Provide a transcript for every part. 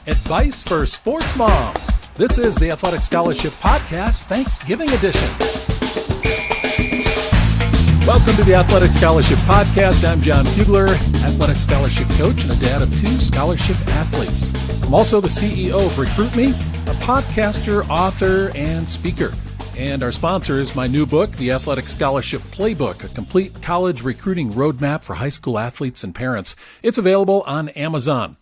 Advice for Sports Moms. This is the Athletic Scholarship Podcast, Thanksgiving edition. Welcome to the Athletic Scholarship Podcast. I'm John Fugler, Athletic Scholarship Coach and a dad of 2 scholarship athletes. I'm also the CEO of Recruit Me, a podcaster, author, and speaker. And our sponsor is my new book, The Athletic Scholarship Playbook, a complete college recruiting roadmap for high school athletes and parents. It's available on Amazon.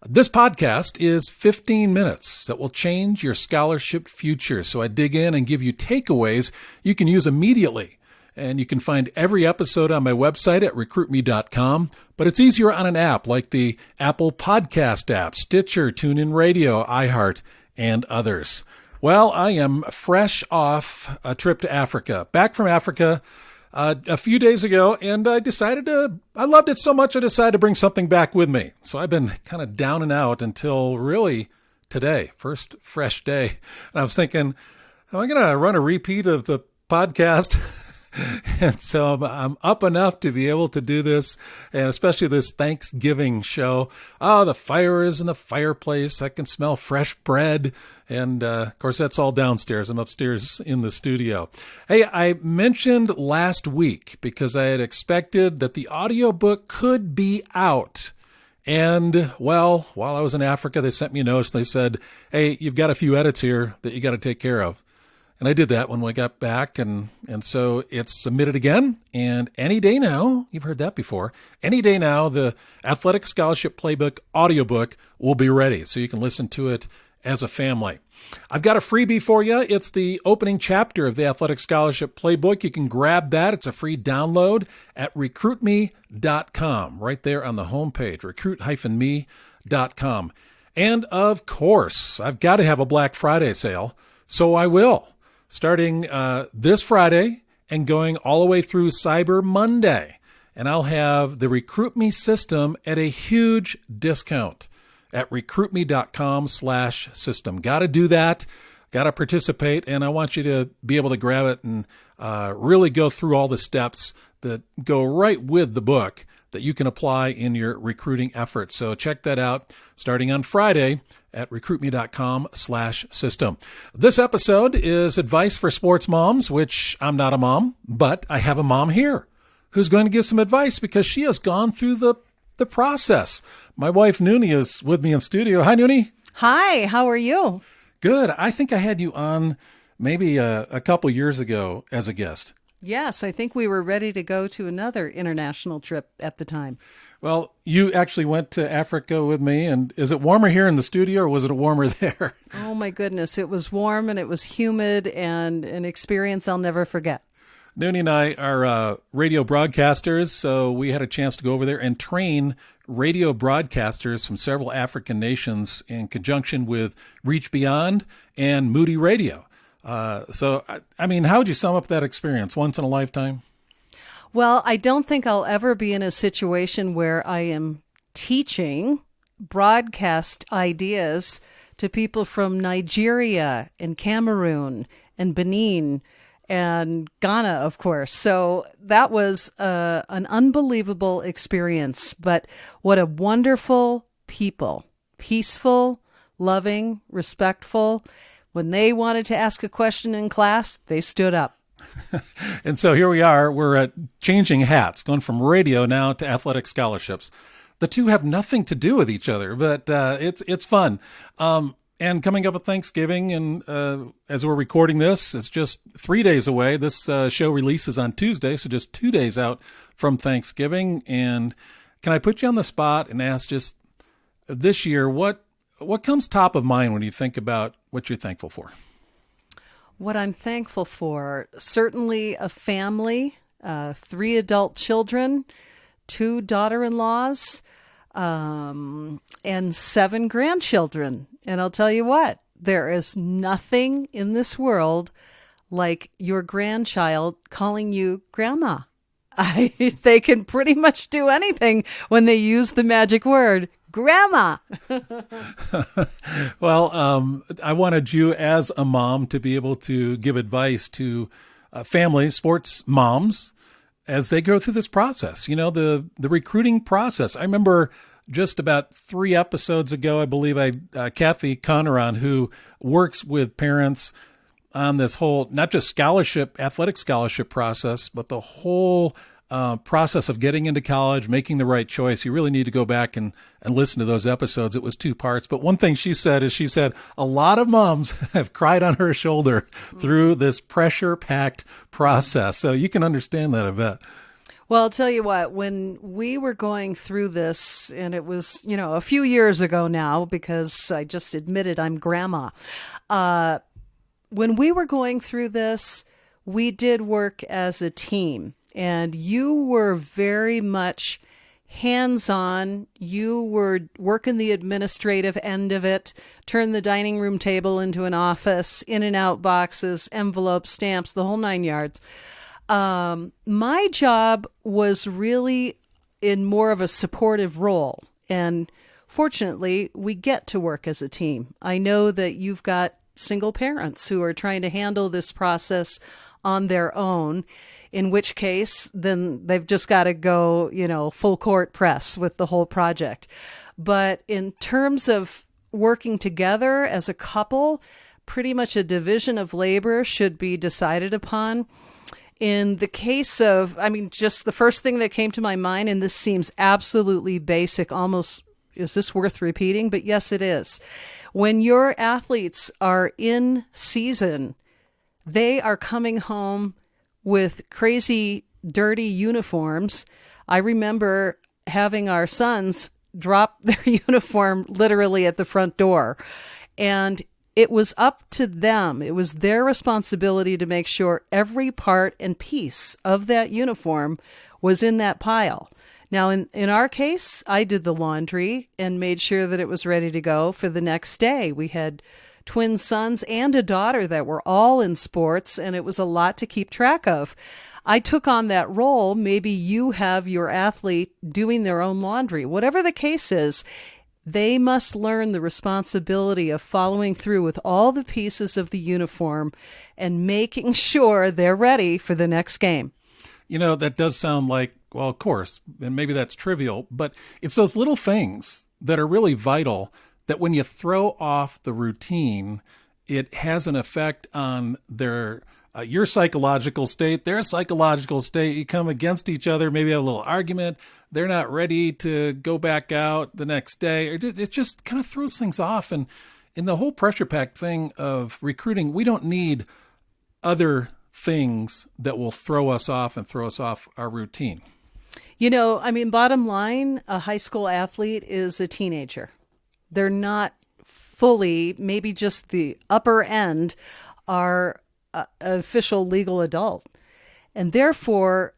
This podcast is 15 minutes that will change your scholarship future. So I dig in and give you takeaways you can use immediately. And you can find every episode on my website at recruitme.com. But it's easier on an app like the Apple Podcast app, Stitcher, TuneIn Radio, iHeart, and others. Well, I am fresh off a trip to Africa, back from Africa a few days ago, and I loved it so much I decided to bring something back with me. So I've been kind of down and out until really today, first fresh day. And I was thinking, am I going to run a repeat of the podcast? And so I'm up enough to be able to do this, and especially this Thanksgiving show. Oh, the fire is in the fireplace. I can smell fresh bread. And, of course, that's all downstairs. I'm upstairs in the studio. Hey, I mentioned last week because I had expected that the audiobook could be out. And, well, while I was in Africa, they sent me a notice. They said, hey, you've got a few edits here that you got to take care of. And I did that when we got back, and so it's submitted again. And any day now, you've heard that before, any day now, the Athletic Scholarship Playbook audiobook will be ready, so you can listen to it as a family. I've got a freebie for you. It's the opening chapter of the Athletic Scholarship Playbook. You can grab that. It's a free download at recruitme.com, right there on the homepage, recruit-me.com. And, of course, I've got to have a Black Friday sale, so I will. Starting this Friday and going all the way through Cyber Monday. And I'll have the Recruit Me system at a huge discount at recruitme.com/system. Got to do that. Got to participate. And I want you to be able to grab it and really go through all the steps that go right with the book that you can apply in your recruiting efforts. So check that out starting on Friday at recruitme.com/system. This episode is advice for sports moms, which I'm not a mom, but I have a mom here who's going to give some advice because she has gone through the process. My wife, Noonie, is with me in studio. Hi, Noonie. Hi, how are you? Good. I think I had you on maybe a couple years ago as a guest. Yes, I think we were ready to go to another international trip at the time. Well, you actually went to Africa with me, and is it warmer here in the studio or was it warmer there? Oh my goodness, it was warm and it was humid and an experience I'll never forget. Noonie and I are radio broadcasters, so we had a chance to go over there and train radio broadcasters from several African nations in conjunction with Reach Beyond and Moody Radio. So, I mean, how would you sum up that experience? Once in a lifetime? Well, I don't think I'll ever be in a situation where I am teaching broadcast ideas to people from Nigeria and Cameroon and Benin and Ghana, of course. So that was an unbelievable experience. But what a wonderful people, peaceful, loving, respectful. When they wanted to ask a question in class, they stood up. And so here we are. We're changing hats, going from radio now to athletic scholarships. The two have nothing to do with each other, but it's fun. And coming up with Thanksgiving, and as we're recording this, it's just 3 days away. This show releases on Tuesday, so just 2 days out from Thanksgiving. And can I put you on the spot and ask just this year, what comes top of mind when you think about what you're thankful for? What I'm thankful for, certainly a family, 3 adult children, 2 daughter-in-laws, and 7 grandchildren. And I'll tell you what, there is nothing in this world like your grandchild calling you grandma. They can pretty much do anything when they use the magic word, grandma. Well, I wanted you as a mom to be able to give advice to families, sports moms, as they go through this process, you know, the recruiting process. I remember just about 3 episodes ago, I believe, Kathy Conneron, who works with parents on this whole, not just athletic scholarship process, but the whole process of getting into college, making the right choice. You really need to go back and listen to those episodes. It was 2 parts. But one thing she said a lot of moms have cried on her shoulder through this pressure-packed process. So you can understand that, I bet. Well, I'll tell you what, when we were going through this, and it was, a few years ago now, because I just admitted I'm grandma. When we were going through this, we did work as a team, and you were very much hands-on. You were working the administrative end of it, turn the dining room table into an office, in and out boxes, envelopes, stamps, the whole 9 yards. My job was really in more of a supportive role, and fortunately, we get to work as a team. I know that you've got single parents who are trying to handle this process on their own, in which case, then they've just got to go, full court press with the whole project. But in terms of working together as a couple, pretty much a division of labor should be decided upon. In the case of, just the first thing that came to my mind, and this seems absolutely basic, almost, is this worth repeating? But yes, it is. When your athletes are in season, they are coming home with crazy, dirty uniforms. I remember having our sons drop their uniform literally at the front door. And it was up to them. It was their responsibility to make sure every part and piece of that uniform was in that pile. Now, in our case, I did the laundry and made sure that it was ready to go for the next day. We had twin sons and a daughter that were all in sports, and it was a lot to keep track of. I took on that role. Maybe you have your athlete doing their own laundry. Whatever the case is, they must learn the responsibility of following through with all the pieces of the uniform and making sure they're ready for the next game. That does sound like, well, of course, and maybe that's trivial, but it's those little things that are really vital that when you throw off the routine, it has an effect on your psychological state, their psychological state. You come against each other, maybe have a little argument. They're not ready to go back out the next day. It just kind of throws things off. And in the whole pressure pack thing of recruiting, we don't need other things that will throw us off and throw us off our routine. Bottom line, a high school athlete is a teenager. They're not fully, maybe just the upper end are an official legal adult. And therefore,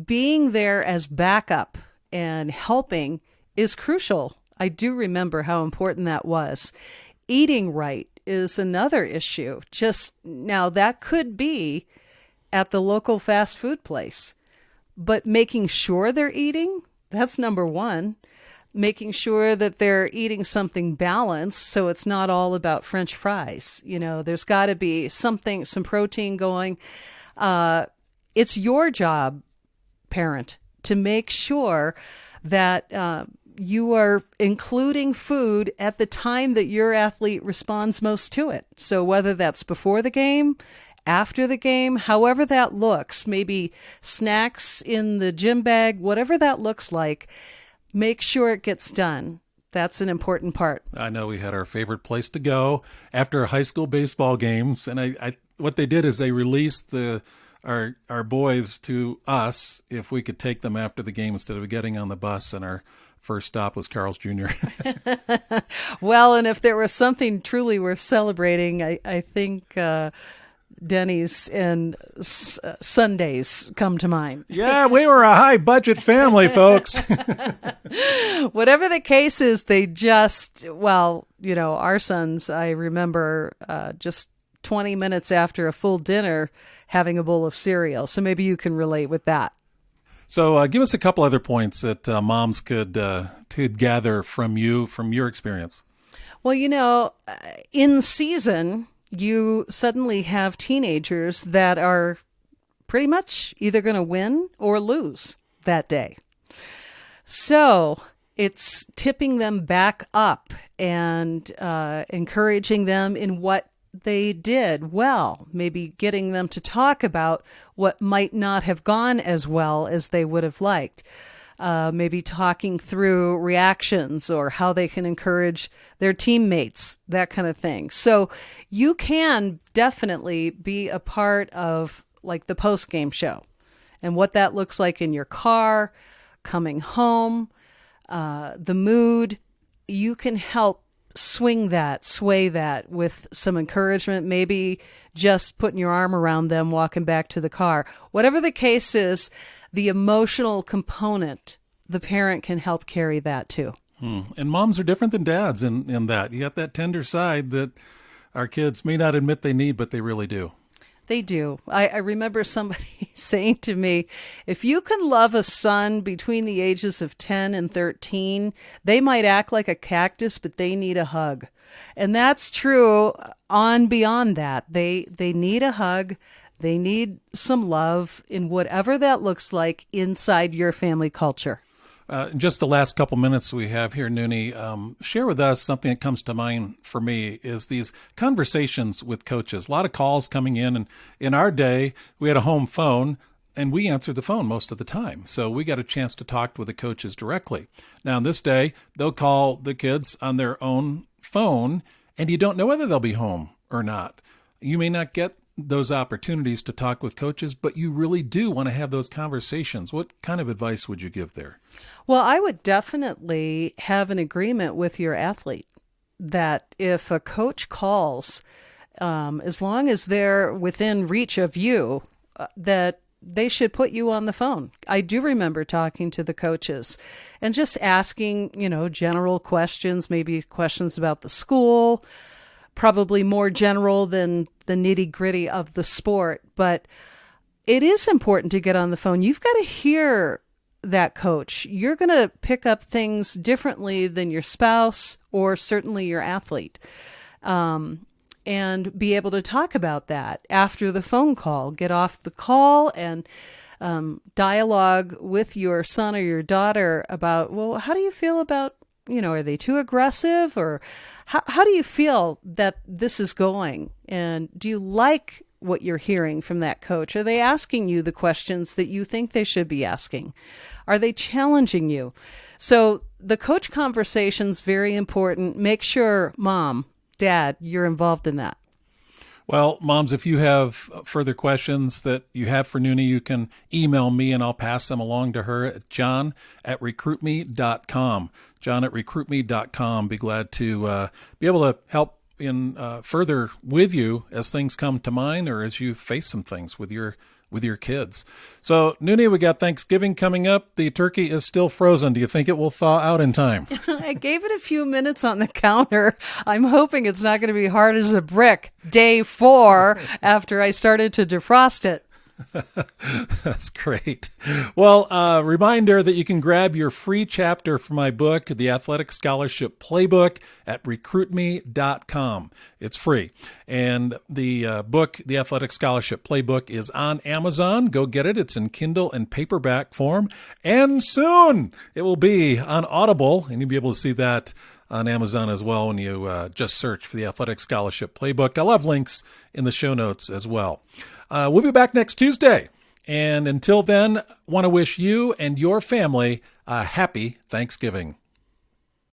being there as backup and helping is crucial. I do remember how important that was. Eating right is another issue. Just now, that could be at the local fast food place. But making sure they're eating, that's number one. Making sure that they're eating something balanced so it's not all about French fries. There's got to be some protein going. It's your job, parent, to make sure that you are including food at the time that your athlete responds most to it. So whether that's before the game, after the game, however that looks, maybe snacks in the gym bag, whatever that looks like, make sure it gets done. That's an important part. I know we had our favorite place to go after high school baseball games, and I what they did is they released our boys to us if we could take them after the game instead of getting on the bus, and our first stop was Carl's Jr. Well, and if there was something truly worth celebrating, I think Denny's and Sundays come to mind. Yeah, we were a high budget family, folks. Whatever the case is, they just, our sons, I remember just 20 minutes after a full dinner having a bowl of cereal. So maybe you can relate with that. So give us a couple other points that moms could gather from your experience. Well, in season, you suddenly have teenagers that are pretty much either going to win or lose that day. So It's tipping them back up and encouraging them in what they did well, maybe getting them to talk about what might not have gone as well as they would have liked. Maybe talking through reactions or how they can encourage their teammates, that kind of thing. So you can definitely be a part of like the post-game show and what that looks like in your car, coming home, the mood. You can help sway that with some encouragement, maybe just putting your arm around them, walking back to the car. Whatever the case is, the emotional component, the parent can help carry that too. And moms are different than dads in that. You got that tender side that our kids may not admit they need, but they really do. They do. I remember somebody saying to me, if you can love a son between the ages of 10 and 13, they might act like a cactus, but they need a hug. And that's true on beyond that. They need a hug. They need some love in whatever that looks like inside your family culture. Just the last couple minutes we have here, Noonie, share with us something that comes to mind for me is these conversations with coaches. A lot of calls coming in, and in our day, we had a home phone, and we answered the phone most of the time. So we got a chance to talk with the coaches directly. Now, in this day, they'll call the kids on their own phone, and you don't know whether they'll be home or not. You may not get those opportunities to talk with coaches, but you really do want to have those conversations. What kind of advice would you give there? Well, I would definitely have an agreement with your athlete that if a coach calls, as long as they're within reach of you, that they should put you on the phone. I do remember talking to the coaches and just asking, general questions, maybe questions about the school, probably more general than the nitty-gritty of the sport. But it is important to get on the phone. You've got to hear that coach. You're going to pick up things differently than your spouse or certainly your athlete, and be able to talk about that after the phone call. Get off the call and dialogue with your son or your daughter about, well, how do you feel about, are they too aggressive, or how do you feel that this is going? And do you like what you're hearing from that coach? Are they asking you the questions that you think they should be asking? Are they challenging you? So the coach conversation's very important. Make sure, mom, dad, you're involved in that. Well, moms, if you have further questions that you have for Noonie, you can email me and I'll pass them along to her at jon@recruitme.com. jon@recruitme.com. Be glad to be able to help in further with you as things come to mind or as you face some things with your kids. So, Noonie, we got Thanksgiving coming up. The turkey is still frozen. Do you think it will thaw out in time? I gave it a few minutes on the counter. I'm hoping it's not going to be hard as a brick day 4 after I started to defrost it. That's great. Well, reminder that you can grab your free chapter from my book, The Athletic Scholarship Playbook, at recruitme.com. It's free. And the book, The Athletic Scholarship Playbook, is on Amazon. Go get it. It's in Kindle and paperback form. And soon it will be on Audible, and you'll be able to see that on Amazon as well when you just search for The Athletic Scholarship Playbook. I'll have links in the show notes as well. We'll be back next Tuesday. And until then, want to wish you and your family a happy Thanksgiving.